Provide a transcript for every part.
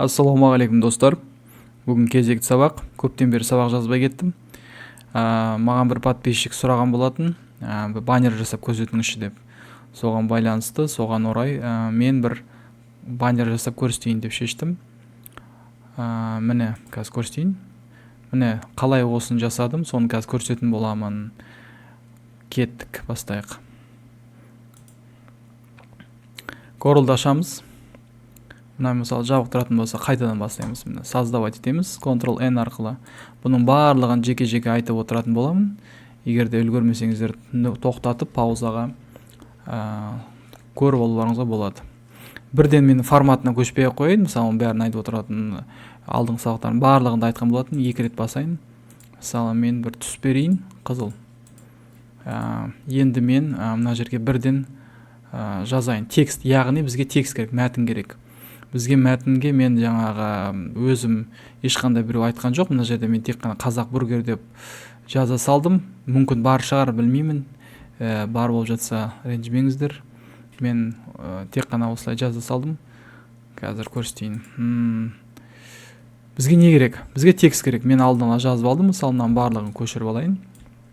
Ассалаумағалейкум достар. Бүгін кезекті сабақ. Көптен бері сабақ жазбай кеттім. Маған бір подписчик сұраған болатын, баннер жасап көрсетіңізші деп. Соған байланысты, соған орай мен бір баннер жасап көрсетейін деп шештім. Міне, қазір көрсетейін. Міне, қалай осын жасадым, соны қазір көрсететін боламын. Кеттік, бастайық. Corel'ды ашамыз. Мына мысалы жабық тұратын болса қайтадан бастаймыз. Міне создавать етеміз Ctrl-N арқылы. Бұның барлығын жеке-жеке айтып отыратын боламын. Егер де үлгермесеңіздер тоқтатып паузаға көріп алуларыңызға болады. Бірден мен форматына көшпей қойын. Мысалы бәрін айтып отыратын алдыңғы сабақтардың барлығында айтқан болатын. 2 рет басайын. Мысалы мен бір түс берейін, қызыл. Енді мен мына жерге бірден жазайын. Текст, яғни бізге текст керек, мәтін керек. Бізге мәтінге мен жаңағы өзім ешқандай біреу айтқан жоқ. Мына жерде мен тек қана қазақ бургер деп жаза салдым. Мүмкін бар шығар, білмеймін. Бар болып жатса ренжімеңіздер. Мен тек қана осылай жаза салдым. Қазір көрсетейін. Бізге не керек? Бізге текст керек. Мен алдына жазып алдым. Мысалы, мынаның барлығын көшіріп алайын.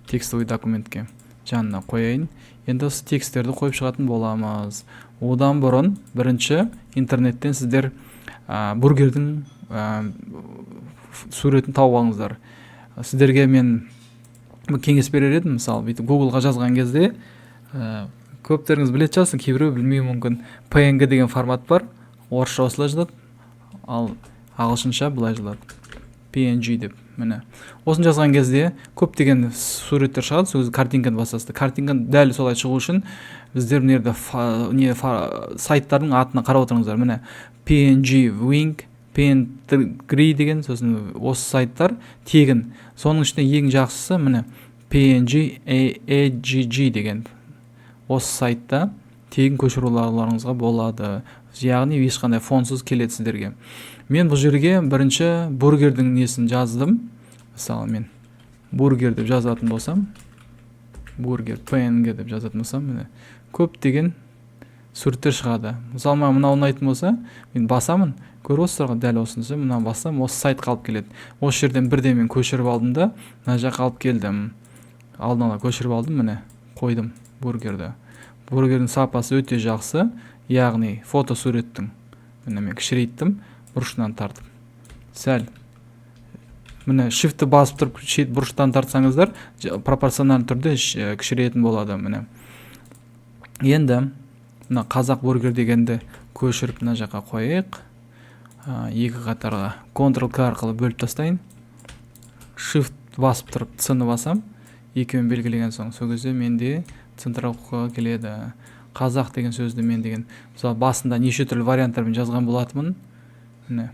Текстовый документке жанына қояйын. Енді осы тексттерді қойып шығатын боламыз. Одан бұрын бірінші интернеттен сіздер бургердің суретін тауып алыңыздар. Сіздерге мен кеңес берер едім. Мысалы, Google-ға жазған кезде көптеріңіз білетін шығарсың, кейбіреу білмеуі мүмкін. PNG деген формат бар. Орысша осылай жазылады, ал ағылшынша былай жазылады. PNG деп. Міне. Осын жазған кезде көптеген суреттер шығады, сол кезде картинканы басасыздар. Картинканы дәл солай шығу үшін біздер мына жерде сайттардың атына қарап отырыңыздар. Міне PNG Wing, PN3 деген, сосын осы сайттар тегін. Соның ішінде ең жақсысы міне PNG AGG деген. Осы сайтта тегін көшіруларыңызға болады. Яғни ешқандай фонсыз келеді сіздерге. Мен бұл жерге бірінші бургердің несін жаздым. Мысалы, мен бургер деп жазатын болсам, бургер PNG деп жазатын болсам, міне көптеген суреттер шығады. Мысалы, мына ұнайтын болса, мен басамын, көріп отырсыздар ғой, дәл осынысы, мына бассам, осы сайтқа алып келеді. Осы жерден бірден мен көшіріп алдым да, мына жаққа алып келдім. Алдын ала көшіріп алдым, міне қойдым бургерді. Бургердің сапасы өте жақсы, яғни фото суреттің. Міне мен кішірейттім, бұрышынан тартып. Сәл. Міне shift басып тұрып бұрыштан тартсаңыздар, пропорциональный түрде кішірейтін болады. Міне. Енді мына қазақ бургер дегенді көшіріп мына жаққа қойайық. Екі қатарға Ctrl-K арқылы бөліп тастайын. Shift басып тұрып C-ні басам, екеуін белгілеген соң, сол кезде менде центровкаға келеді. Қазақ деген сөзді мен деген. Мысалы, басында неше түрлі варианттармен жазған болатымын. Міне.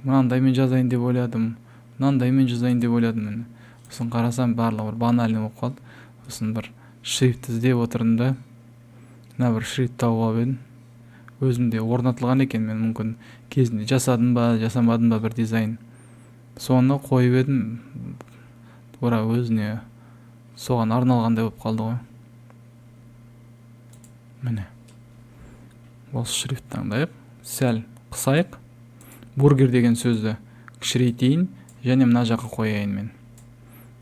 Мынандаймен жазайын деп ойладым. Мынандаймен жазайын деп ойладым. Сосын қарасам барлығы бір банальный болып қалды. Сосын бір шрифт іздеп отырдым да. Мына бір шрифт тауып алып едім. Өзімде орнатылған екен, мен мүмкін кезінде жасадым ба, жасамадым ба бір дизайн. Соны қойып едім. Тура өзіне соған арналғандай болып қалды ғой. Міне. Осы шрифт таңдайық. Сәл қысайық. Бургер деген сөзді кішірейтейін, және мына жаққа қояйын мен.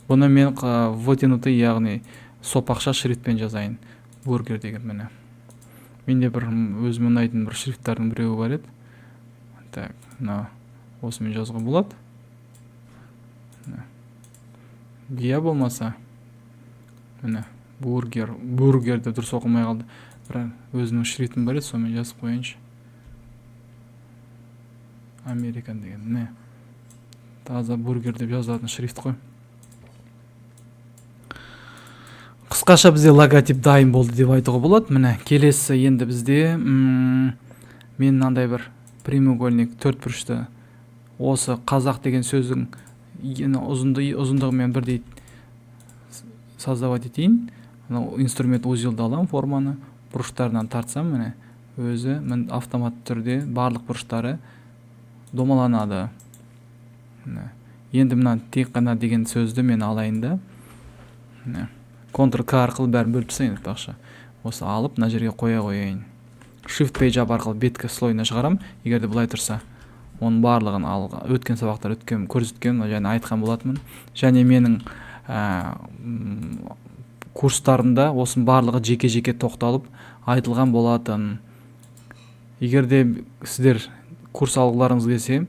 Бұны мен вытянутый, яғни сопақша шрифтпен жазайын. Бургер деген міне. Менде бір өзім ұнайтын бір шрифттардың біреуі бар еді. Так, мына осымен жазуға болады. Гия болмаса. Міне, бургер деп дұрыс оқылмай қалды. Бірақ өзінің шрифтім бар еді, сонымен жазып қойыншы. Американ деген, не? Таза бургер деп жазылатын шрифт қой. Қысқаша бізде логотип дайын болды деп айтуға болады. Міне, келесі енді бізде мен мынандай бір прямоугольник төртбұрышты осы қазақ деген сөздің ұзындығымен бірдей создавать етейін. Инструмент узелді алам, форманы бұрыштарынан тартсам, міне өзі автомат түрде барлық бұрыштары домаланады. Енді мына тек қана деген сөзді мен алайын да. Ctrl-K арқылы бәрін бөліп тастайын. Осы алып мына жерге қоя қояйын. shift page арқылы беткі слойына шығарам. Егер де былай тұрса, оның барлығын өткен сабақтар көрсеткен және айтқан болатынмын. Және менің курстарымда осының барлығы жеке-жеке тоқталып айтылған болатын. Егер де сіздер курс алғыларыңыз келсе,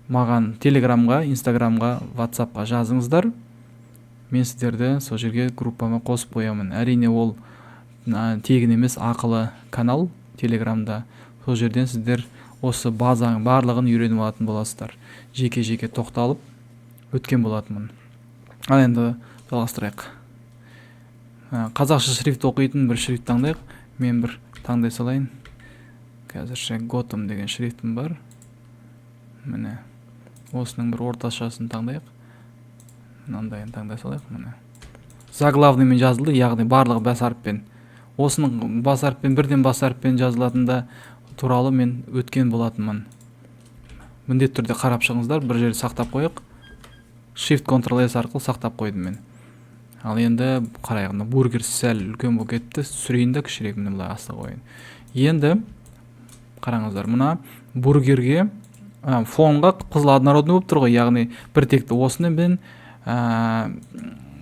маған Телеграмға, Инстаграмға, WhatsAppқа жазыңыздар. Мен сіздерді сол жерге группама қосып қоямын. Әрине ол тегін емес, ақылы канал Телеграмда. Сол жерден сіздер осы базаның барлығын үйреніп алатын боласыздар. Жеке-жеке тоқталып өткен болатынмын. Ал енді жалғастырайық. Қазақша шрифт оқитын бір шрифт таңдайық. Мен бір таңдай салайын. Қазірше Gotham деген шрифтім бар. Міне. Осының бір орташасын таңдайық. Мынандайын таңдай салайық. Міне. Заглавныймен жазылды, яғни барлығы бас әріппен. Осының бас әріппен, бірден бас әріппен жазылатында туралы мен өткен болатынмын. Міндетті түрде қарап шығыңыздар, бір жерде сақтап қойық. Shift Ctrl S арқылы сақтап қойдым мен. Ал енді қарайық, бургер сәл үлкен болып кетті, сүрейін де кішірек, міне былай асты қойын. Енді қараңыздар, мына бургерге фонға қызыл однородный болып тұр ғой, яғни бір текті осыны мен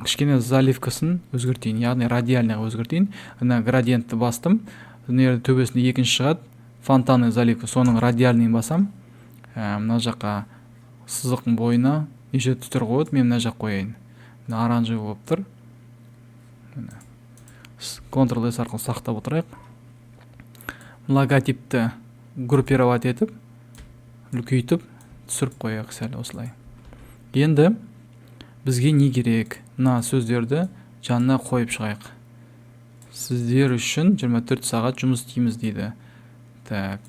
кішкене заливкасын өзгертейін, яғни радиальныйға өзгертейін. Мына градиентті бастым, төбесінде екінші шығады, фонтанный заливка, соның радиальныйын басам. Мына жаққа сызықтың бойына неше түстер қойды, мен мына жақ қояйын. Оранжевый болып тұр. Ctrl S арқылы сақтап отырайық. Логотипті группировать етіп, үлкейтіп, түсіріп қояйық сәл осылай. Енді бізге не керек? Мына сөздерді жанына қойып шығайық. Сіздер үшін 24 сағат жұмыс істейміз дейді. Так.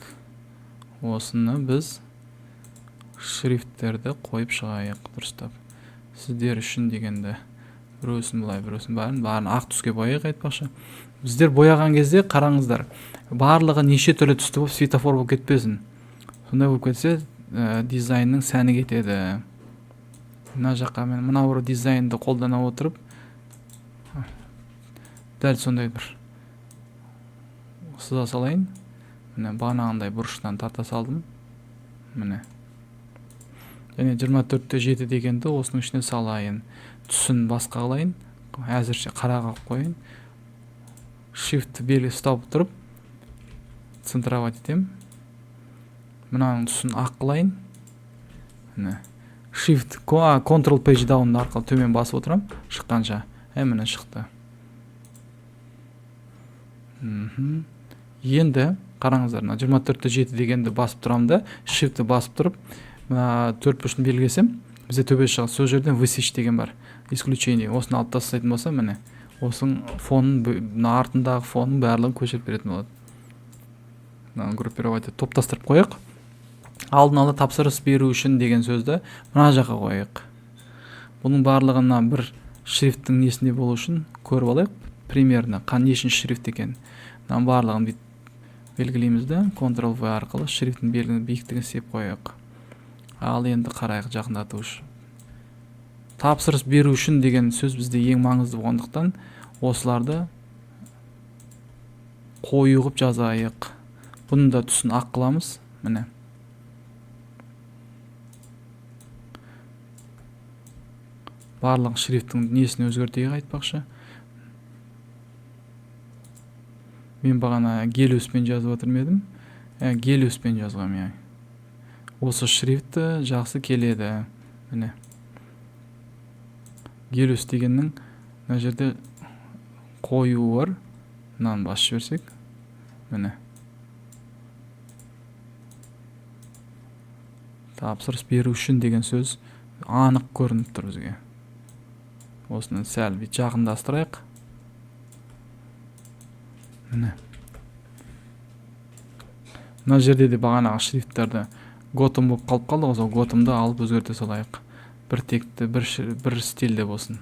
Осыны біз шрифттерді қойып шығайық, дұрыстап. Сіздер үшін дегенді біреусін бұлай, біреусін барын ақ түске бояйық айтпақшы. Біздер бояған кезде қараңыздар, барлығы неше түрлі түсті болып светофор болып кетпесін. Сондай болып кетсе, дизайнның сәні кетеді. Мына жаққа мен мына бір дизайнды қолдана отырып, дәл сондай бір сыза салайын. Міне бағанағындай бұрыштан тарта салдым. Міне. Және 24-7 дегенді осының ішіне салайын. Түсін басқа қылайын. Әзірше қараға қойын. Shift белгі ұстап тұрып, центровать етем. Мынаның түсін ақ қылайын. Міне. Shift Ctrl Page Down арқылы төмен басып отырам. Шыққанша. Міне шықты. Енді қараңыздар, 24-7 дегенді басып тұрамда, Shift басып тұрып, төрт бұрышын белгілесем, бізде төбесі шығады. Сол жерден высечь деген бар. Исключение. Осыны алып тастайтын болса, міне. Осының фонын, артындағы фонын барлығын көшіріп беретін болады. Группировать топтастырып қояйық. Алдын ала тапсырыс беру үшін деген сөзді мына жаққа қояйық. Бұның барлығына бір шрифттің несінде болу үшін көріп алайық. Примерно нешінші шрифт екен. Барлығын белгілейміз де, Ctrl V арқылы шрифттің биіктігін сеп қояйық. Ал енді қарайық жақындату үшін. Тапсырыс беру үшін деген сөз бізде ең маңызды болғандықтан осыларды қою қылып жазайық. Бұның да түсін ақ қыламыз. Міне. Барлық шрифттің несін өзгертейік айтпақшы. Мен бағана гелиуспен жазып отырмын едім. Гелиуспен жазғам, я. Осы шрифті жақсы келеді. Міне. Гелиус дегеннің мына жерде қою бар. Мынаны басып жіберсек. Міне. Тапсырыс беру үшін деген сөз анық көрініп тұр бізге. Осыны сәл жақындастырайық. Міне. Мына жерде де бағанағы шрифттарды Gotham болып қалып қалды, сол Gotham'ды алып өзгерте салайық. Бір текті, бір стильде болсын.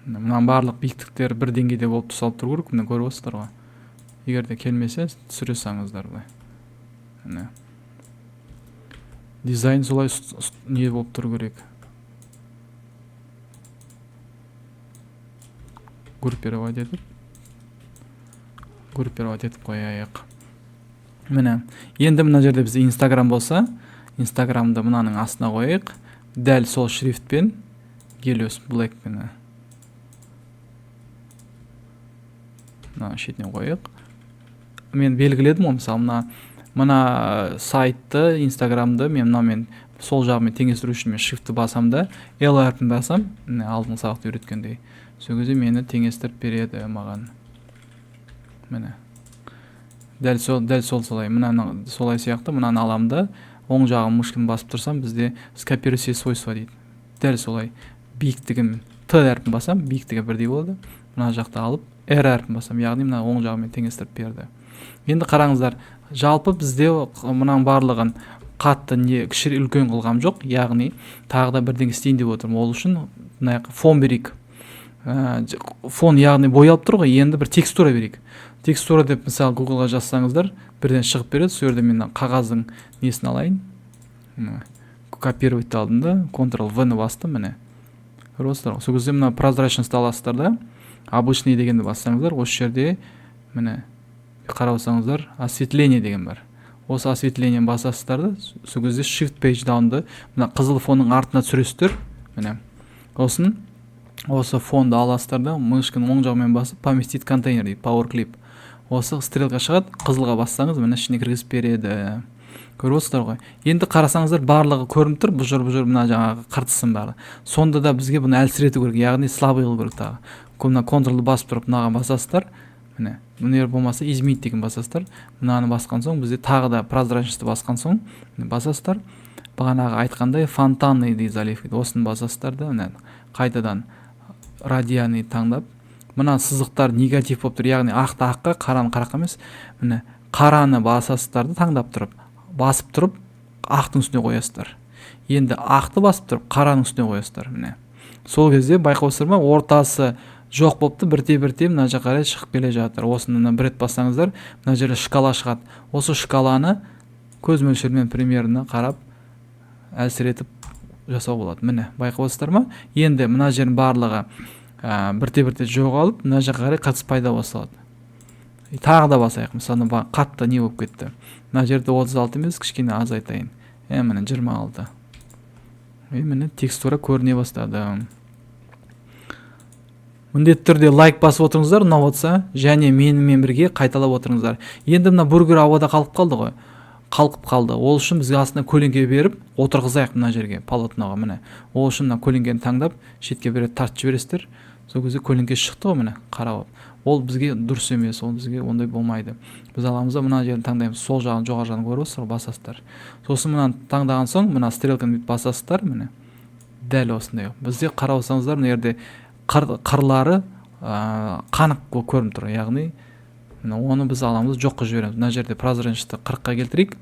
Мына барлық биіктіктер бір деңгейде болып тұсалып тұру керек, міне көріп отырсыздар ғой. Егер де келмесе, түсіре салыңыздар былай. Міне. Дизайн солай не болып тұру керек. Группировать етіп. группировать етіп қояйық. Міне енді мына жерде бізде Instagram болса, Instagram'ды мынаның астына қояйық. Дәл сол шрифтпен Helios Black пен мына шетіне қояйық. Мен белгіледім ғой, мысалы мына сайтты, Instagram'ды мен сол жағымен теңестіру үшін мен shift'ті басам да, L әрпін басам, алдың сабақта үйреткендей. Сол кезде мені теңестіріп береді маған. Міне. Дәл сол солай. Мынаны солай сияқты, мынаны аламда, оң жағын мышканы басып тұрсам, бізде скопируй все свойства дейді. Дәл солай. Биіктігін Т әрпін басам, биіктігі бірдей болады. Мына жақты алып, R әрпін басам, яғни мына оң жағымен теңестіріп берді. Енді қараңыздар, жалпы бізде мынаның барлығын қатты кішір үлкен қылғам жоқ, яғни тағы да бірдеңе істейін деп отырмын. Ол үшін фон берейік. Фон яғни боялып тұр ғой, енді бір текстура берейік. Текстура деп мысалы Google-ға жазсаңыздар, бірден шығып береді. Сол жерде мен қағаздың несін алайын. Копировать алдым да, Ctrl-V-ні бастым, міне. Көресіздер ғой. Сол кезде мына прозрачность аласыздар да, обычный дегенді бассаңыздар, осы жерде міне қараусаңыздар, осветление деген бар. Осы осветлениені басасыздар да, сол кезде shift page down'ды мына қызыл фонның артына түсіресіздер. Міне. Осы фонды аласыздар да, мышканы оң жағымен басып, поместить контейнер дейді, power clip. Осы стрелка шығады, қызылға бассаңыз, мына ішіне кіргізіп береді. Көріп отырсыздар ғой. Енді қарасаңыздар, барлығы көрініп тұр, бұжыр мына жаңағы қыртысын барлығы. Сонда да бізге бұны әлсірету керек, яғни слабый қылу керек тағы. Мына Ctrl-ды басып тұрып, мынаған басасыздар. Міне, мына болмаса изменить деген басасыздар. Мынаны басқан соң, бізде тағы да прозрачностьты басқан соң, басасыздар. Бағанағы айтқандай фонтанный дейді залив. Осыны басасыздар да, міне қайтадан радианы таңдап, мына сызықтар негатив болып тұр, яғни ақты аққа, қараны қараққа емес. Міне қараны басасыздарды таңдап тұрып, басып тұрып, ақтың үстіне қоясыздар. Енді ақты басып тұрып, қараның үстіне қоясыздар. Міне. Сол кезде байқаусыздар ма, ортасы жоқ болыпты, бірте мына жаққа қарай шығып келе жатыр. Осыны бір рет бассаңыздар, мына жерде шкала шығады. Осы шкаланы көз мөлшермен примерно қарап әлсіретіп жасау болады. Міне, байқаусыздар ма? Енді мына жердің барлығы бірте жоғалып, мына жаққа қарай қатыс пайда басталады. Тағы да басайық. Мысалы қатты не болып кетті. Мына жерде 36 емес, кішкене азайтайын. Міне 26. Міне текстура көріне бастады. Міндетті түрде лайк басып отырыңыздар, ұнап отырса, және менімен бірге қайталап отырыңыздар. Енді мына бургер ауада қалып қалды ғой. Қалқып қалды. Ол үшін бізге астына көлеңке беріп, отырғызайық мына жерге, полотноға. Міне. Ол үшін мына көлеңкені таңдап, шетке беріп тартып жібересіздер. Сол кезде көлеңке шықты ғой, міне, қарап. Ол бізге дұрыс емес, ол бізге ондай болмайды. Біз аламыз да мына жерін таңдаймыз. Сол жағын, жоғары жағын көріп отырсыздар, басасыздар. Сосын мынаны таңдаған соң, мына стрелканы басасыздар, міне. Дәл осындай. Бізде қарап отырсаңыздар, мына жерде қырлары қанық көрініп тұр. Яғни оны біз аламыз, жоққа жібереміз. Мына жерде прозрачностьты 40-қа келтірейік.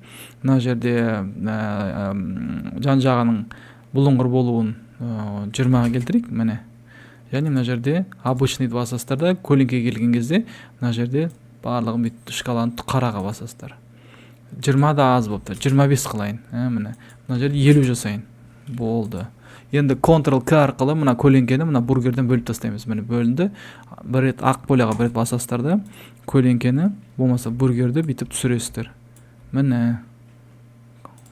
Мына жерде жан-жағының бұлыңғыр болуын 20-ға келтірейік. Міне. Және мына жерде обычный басасыздар да, көлеңкеге келген кезде мына жерде барлығын бүйтіп шкаланы қараға басасыздар. 20 да аз болыпты. 25 қылайын. Міне. Мына жерде 50 жасайын. Болды. Енді Ctrl-K арқылы мына көлеңкені мына бургерден бөліп тастаймыз. Міне бөлінді. Бір рет ақ поляға бір рет басасыздар да, көлеңкені болмаса бургерді бүйтіп түсіресіздер. Міне.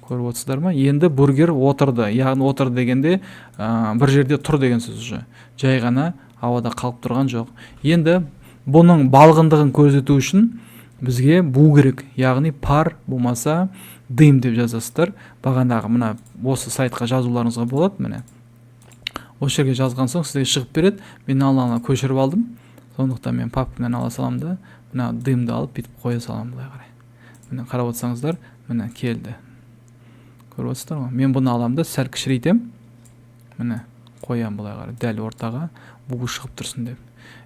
Көріп отырсыздар ма? Енді бургер отырды. Яғни отырды дегенде бір жерде тұр деген сөз уже. Жай ғана ауада қалып тұрған жоқ. Енді бұның балғындығын көрсету үшін бізге бу керек. Яғни пар болмаса дым деп жазасыздар. Бағанағы мына осы сайтқа жазуларыңызға болады, міне. Осы жерге жазған соң сізге шығып береді. Мен алаңа көшіріп алдым. Сондықтан мен папкадан ала салам да, мына дымды алып бүйтіп қоя салам былай қарай. Міне қарап отырсаңыздар, міне келді. Көріп отырсыздар ма? Мен бұны аламын да сәл кішірейтем. Міне қоям былай қарай, дәл ортаға бу шығып тұрсын деп.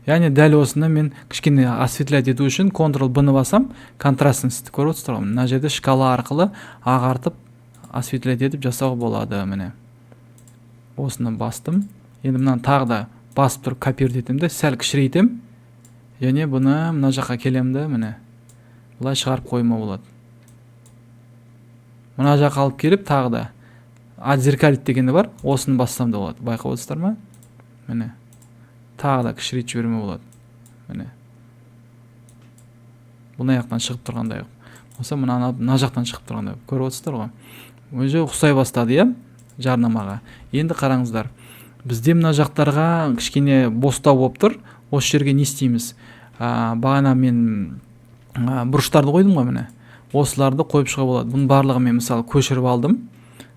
Яғни дәл осыны мен кішкене осветлять ету үшін Ctrl-B-ні басам, контрастностьті көріп отырсыздар ма? Мына жерде шкала арқылы ағартып осветлять етіп жасауға болады. Міне осыны бастым. Енді мынаны тағы да басып тұрып копировать етем де, сәл кішірейтем. Және бұны мына жаққа келем де, міне былай шығарып қойма болады. Мына жаққа алып келіп тағы да отзеркалить дегені бар, осыны бассам да болады. Байқап отырсыздар ма? Міне тағы да кішірейтіп жіберме болады. Міне Бұны аяқтан шығып тұрғандай болса, мына жақтан шығып тұрғандай көріп отырсыздар ғой. Өзі ұқсай бастады, иә, жарнамаға. Енді қараңыздар, бізде мына жақтарға кішкене бостау болып тұр. Осы жерге не істейміз? Бағана мен бұрыштарды қойдым ғой, міне. Осыларды қойып шыға болады. Бұның барлығын мен мысалы көшіріп алдым.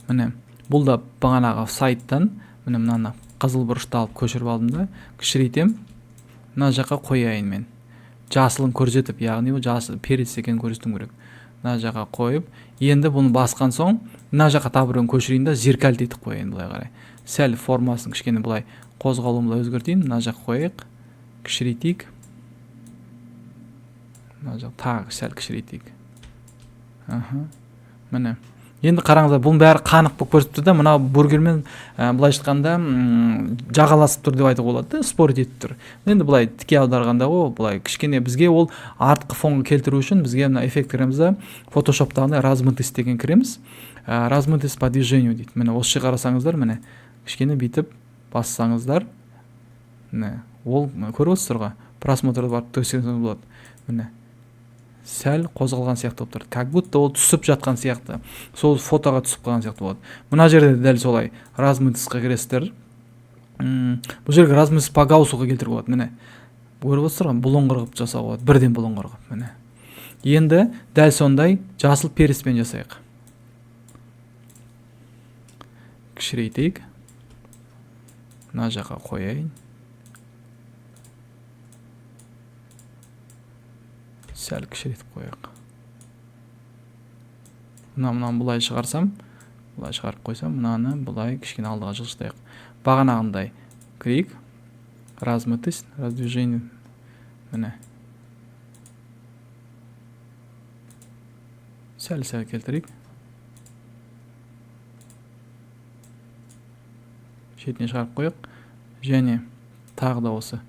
Міне, бұл да бағанағы сайттан, міне мынаны қызыл бұрышты алып көшіріп алдым да, кішірейтем. Мына жаққа қояйын мен. Жасылын көрсетіп, яғни бұл жасыл перец екенін көрсетуім керек. Мына жаққа қойып, енді бұны басқан соң, мына жаққа табырын көшірейін да, зеркальтетіп қояйын былай қарай. Сәл формасын кішкене былай қозғалуымды өзгертейін. Мына жаққа қояйық, кішірейтейік. Мына жақ тағы сәл кішірейтейік. Міне. Енді қараңыздар, бұның бәрі қанық болып көрсетіп тұр да, мына бургермен былай айтқанда жағаласып тұр деп айтуға болады да, спорт етіп тұр. Енді былай тіке аударғанда ғой, былай кішкене бізге ол артқы фонға келтіру үшін бізге мына эффект кіреміз, фотошоптағында размытость деген кіреміз. Размытость по движению дейді. Міне осы жерге қарасаңыздар, міне кішкене бүйтіп бассаңыздар, міне ол көріп отырсыздар ғой, просмотрды барып төсеңіз болады. Міне сәл қозғалған сияқты болып тұрды, как будто ол түсіп жатқан сияқты, сол фотоға түсіп қалған сияқты болады. Мына жерде дәл солай размытостьқа кіресіздер. Бұл жерге размытость по гауссуға келтіруге болады. Міне көріп отырсыздар ғой, бұлыңғыр қылып жасауға болады, бірден бұлыңғыр қылып. Міне енді дәл сондай жасыл переспен жасайық. Кішірейтейік. Мына жаққа қояйын. Сәл кішіретіп қояйық. Мынаны бұлай шығарсам, бұлай шығарып қойсам, мынаны бұлай кішкене алдыға жылжытайық. Бағанағындай кірейік. Размытость, раздвижение. Міне. Сәл келтірейік. Шетіне шығарып қояйық. Және тағы да осы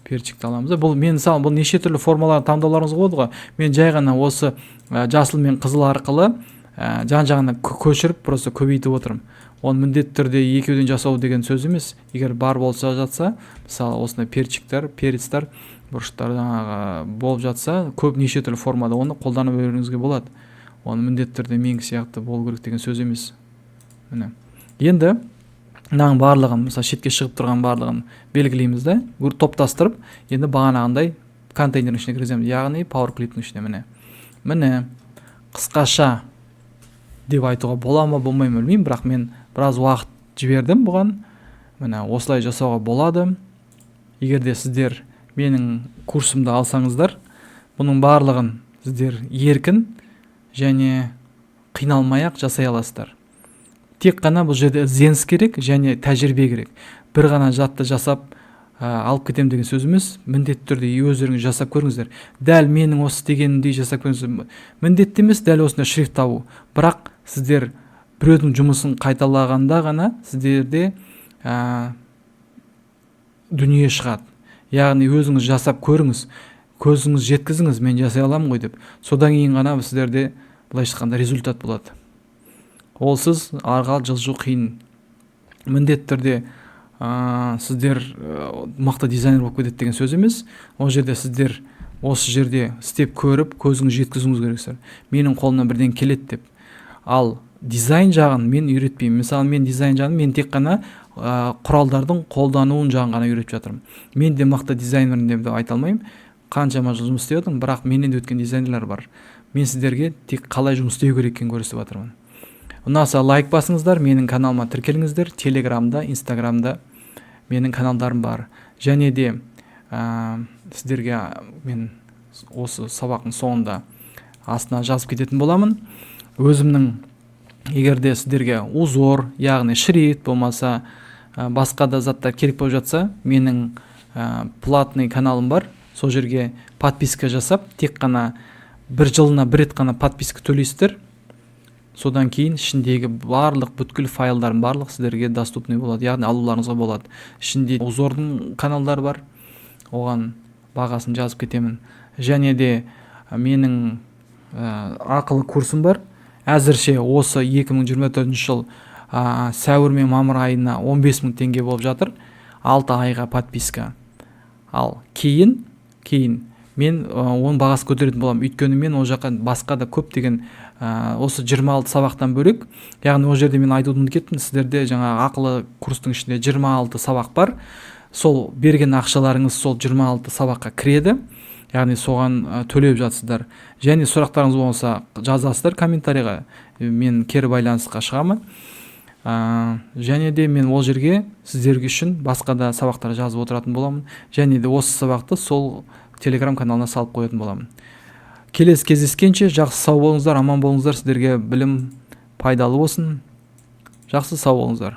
перчикті аламыз. Бұл мен мысалы бұл неше түрлі формаларды таңдауларыңыз болады ғой. Мен жай ғана осы жасыл мен қызыл арқылы жан-жағына көшіріп, просто көбейтіп отырмын. Оны міндетті түрде екеуден жасау деген сөз емес. Егер бар болса жатса, мысалы осындай перчиктер, перецтер, бұрыштар болып жатса, көп неше түрлі формада оны қолданып өңіріңізге болады. Оны міндетті түрде мен сияқты болу керек деген сөз емес. Міне. Енді мынаның барлығын, мысалы шетке шығып тұрған барлығын белгілейміз да, топтастырып, енді бағанағындай контейнердің ішіне кіргіземіз, яғни PowerClip'нің ішіне. Міне қысқаша деп айтуға бола ма, болмай ма білмеймін, бірақ мен біраз уақыт жібердім бұған. Міне осылай жасауға болады. Егер де сіздер менің курсымды алсаңыздар, бұның барлығын сіздер еркін және қиналмай-ақ жасай аласыздар. Тек қана бұл жерде ізденіс керек және тәжірибе керек. Бір ғана затты жасап алып кетем деген сөз емес. Міндетті түрде өздеріңіз жасап көріңіздер. Дәл менің осы дегенімдей жасап көріңіздер. Міндетті емес дәл осындай шрифт табу. Бірақ сіздер біреудің жұмысын қайталағанда ғана сіздерде дүние шығады. Яғни өзіңіз жасап көріңіз, көзіңіз жеткізіңіз, мен жасай аламын ғой деп. Содан кейін ғана сіздерде былай айтқанда результат болады. Олсыз арғал жылжу қиын. Міндетті түрде сіздер мықты дизайнер болып кетеді деген сөз емес. Ол жерде сіздер осы жерде істеп көріп, көзіңіз жеткізуіңіз керексіздер. Менің қолымнан бірден келеді деп. Ал дизайн жағын мен үйретпеймін. Мысалы мен дизайн жағын мен тек қана құралдардың қолдануын жағын ғана үйретіп жатырмын. Мен де мықты дизайнермін деп айта алмаймын. Қаншама жыл жұмыс істеп жатырмын, бірақ менен де өткен дизайнерлер бар. Мен сіздерге тек қалай жұмыс істеу керек екенін көрсетіп жатырмын. Ұнаса лайк басыңыздар, менің каналыма тіркеліңіздер. Телеграмда, Инстаграмда менің каналдарым бар. Және де сіздерге мен осы сабақтың соңында астына жазып кететін боламын. Өзімнің егерде сіздерге узор, яғни шрифт болмаса басқа да заттар керек болып жатса, менің платный каналым бар. Сол жерге подписка жасап, тек қана бір жылына бір рет қана подписка төлейсіздер. Содан кейін ішіндегі барлық бүткіл файлдардың барлық сіздерге доступный болады, яғни алуларыңызға болады. Ішінде узордың каналдары бар, оған бағасын жазып кетемін. Және де менің ақылы курсым бар. Әзірше осы 2024 жыл сәуір мен мамыр айына 15.000 теңге болып жатыр. 6 айға подписка. Ал кейін мен оның бағасын көтеретін боламын, өйткені мен ол жаққа басқа да көптеген осы 26 сабақтан бөлек, яғни ол жерде мен айтуды ұмытып кеттім, сіздерде жаңағы ақылы курстың ішінде 26 сабақ бар. Сол берген ақшаларыңыз сол 26 сабаққа кіреді, яғни соған төлеп жатсыздар. Және сұрақтарыңыз болса жазасыздар комментарийға, мен кері байланысқа шығамын. Және де мен ол жерге сіздерге үшін басқа да сабақтар жазып отыратын боламын. Және де осы сабақты сол телеграм каналына салып қоятын боламын. Келесі кездескенше жақсы сау болыңыздар, аман болыңыздар, сіздерге білім пайдалы болсын. Жақсы сау болыңыздар.